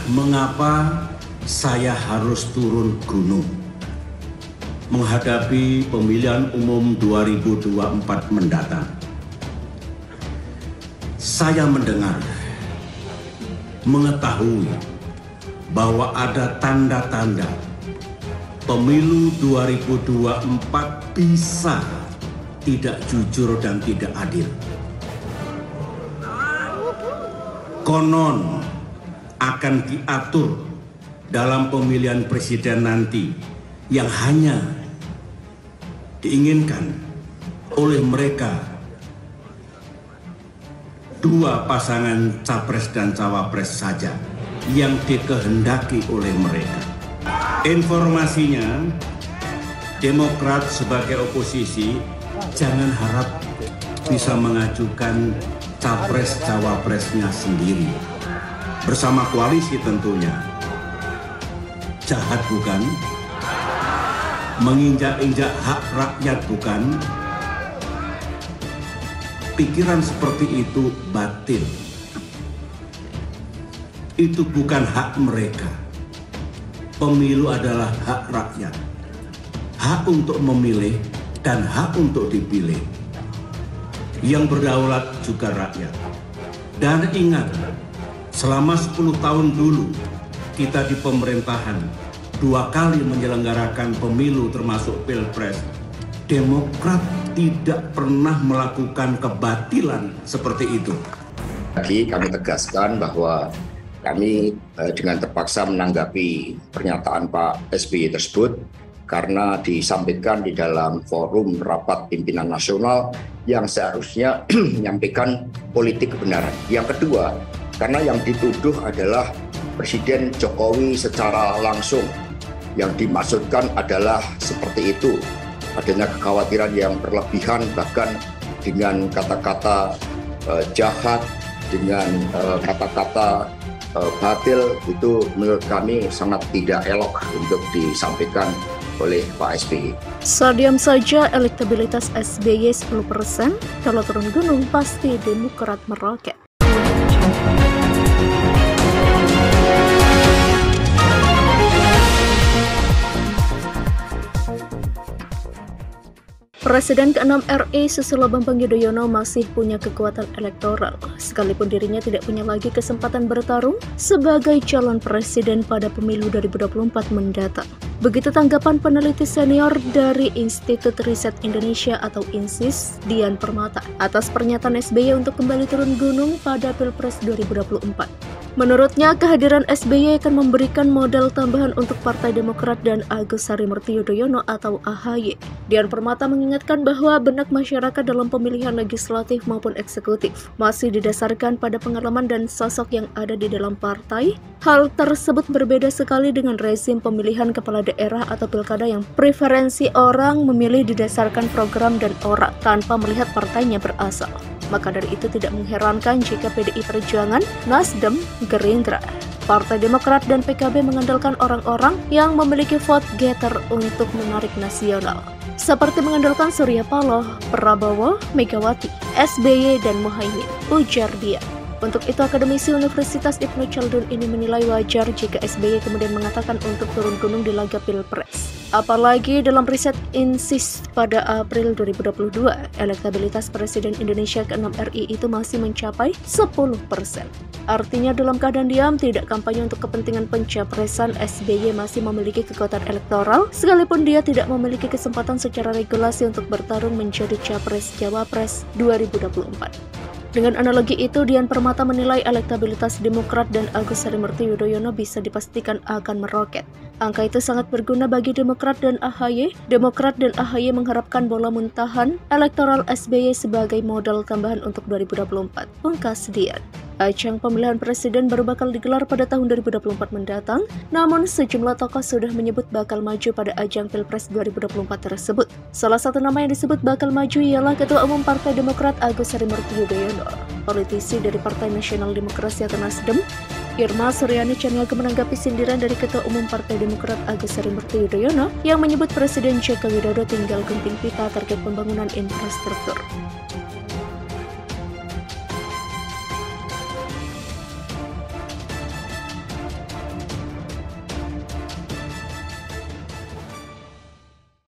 Mengapa saya harus turun gunung menghadapi pemilihan umum 2024 mendatang? Saya mendengar, mengetahui bahwa ada tanda-tanda pemilu 2024 bisa tidak jujur dan tidak adil. Konon akan diatur dalam pemilihan presiden nanti yang hanya diinginkan oleh mereka dua pasangan capres dan cawapres saja yang dikehendaki oleh mereka. Informasinya, Demokrat sebagai oposisi jangan harap bisa mengajukan capres-cawapresnya sendiri bersama koalisi tentunya. Jahat bukan? Menginjak-injak hak rakyat bukan? Pikiran seperti itu batil. Itu bukan hak mereka. Pemilu adalah hak rakyat. Hak untuk memilih dan hak untuk dipilih. Yang berdaulat juga rakyat. Dan ingat, selama 10 tahun dulu kita di pemerintahan 2 kali menyelenggarakan pemilu termasuk Pilpres, Demokrat tidak pernah melakukan kebatilan seperti itu. Lagi kami tegaskan bahwa kami dengan terpaksa menanggapi pernyataan Pak SBY tersebut karena disampaikan di dalam forum rapat pimpinan nasional yang seharusnya menyampaikan politik kebenaran. Yang kedua, karena yang dituduh adalah Presiden Jokowi secara langsung. Yang dimaksudkan adalah seperti itu, adanya kekhawatiran yang berlebihan, bahkan dengan kata-kata jahat, dengan kata-kata batil, itu menurut kami sangat tidak elok untuk disampaikan oleh Pak SBY. Diam saja elektabilitas SBY 10%, kalau turun gunung pasti Demokrat meroket. Presiden ke-6 RI Susilo Bambang Yudhoyono masih punya kekuatan elektoral, sekalipun dirinya tidak punya lagi kesempatan bertarung sebagai calon presiden pada pemilu 2024 mendatang. Begitu tanggapan peneliti senior dari Institut Riset Indonesia atau INSIS, Dian Permata, atas pernyataan SBY untuk kembali turun gunung pada Pilpres 2024. Menurutnya, kehadiran SBY akan memberikan modal tambahan untuk Partai Demokrat dan Agus Harimurti Yudhoyono atau AHY. Dian Permata mengingatkan bahwa benak masyarakat dalam pemilihan legislatif maupun eksekutif masih didasarkan pada pengalaman dan sosok yang ada di dalam partai. Hal tersebut berbeda sekali dengan rezim pemilihan kepala daerah atau pilkada yang preferensi orang memilih didasarkan program dan orang tanpa melihat partainya berasal. Maka dari itu tidak mengherankan jika PDI Perjuangan, Nasdem, Gerindra, Partai Demokrat dan PKB mengandalkan orang-orang yang memiliki vote getter untuk menarik nasional. Seperti mengandalkan Surya Paloh, Prabowo, Megawati, SBY, dan Muhaimin, ujar dia. Untuk itu, akademisi Universitas Ibnu Khaldun ini menilai wajar jika SBY kemudian mengatakan untuk turun gunung di laga Pilpres. Apalagi dalam riset INSIS pada April 2022, elektabilitas Presiden Indonesia ke-6 RI itu masih mencapai 10%. Artinya dalam keadaan diam, tidak kampanye untuk kepentingan pencapresan, SBY masih memiliki kekuatan elektoral, sekalipun dia tidak memiliki kesempatan secara regulasi untuk bertarung menjadi Capres-Cawapres 2024. Dengan analogi itu, Dian Permata menilai elektabilitas Demokrat dan Agus Harimurti Yudhoyono bisa dipastikan akan meroket. Angka itu sangat berguna bagi Demokrat dan AHY. Demokrat dan AHY mengharapkan bola muntahan elektoral SBY sebagai modal tambahan untuk 2024. Pungkas Dian. Ajang pemilihan presiden baru bakal digelar pada tahun 2024 mendatang, namun sejumlah tokoh sudah menyebut bakal maju pada ajang Pilpres 2024 tersebut. Salah satu nama yang disebut bakal maju ialah Ketua Umum Partai Demokrat Agus Harimurti Yudhoyono. Politisi dari Partai Nasional Demokrasi atau Nasdem, Irma Suryani Caniaga menanggapi sindiran dari Ketua Umum Partai Demokrat Agus Harimurti Yudhoyono yang menyebut Presiden Joko Widodo tinggal gunting pita target pembangunan infrastruktur.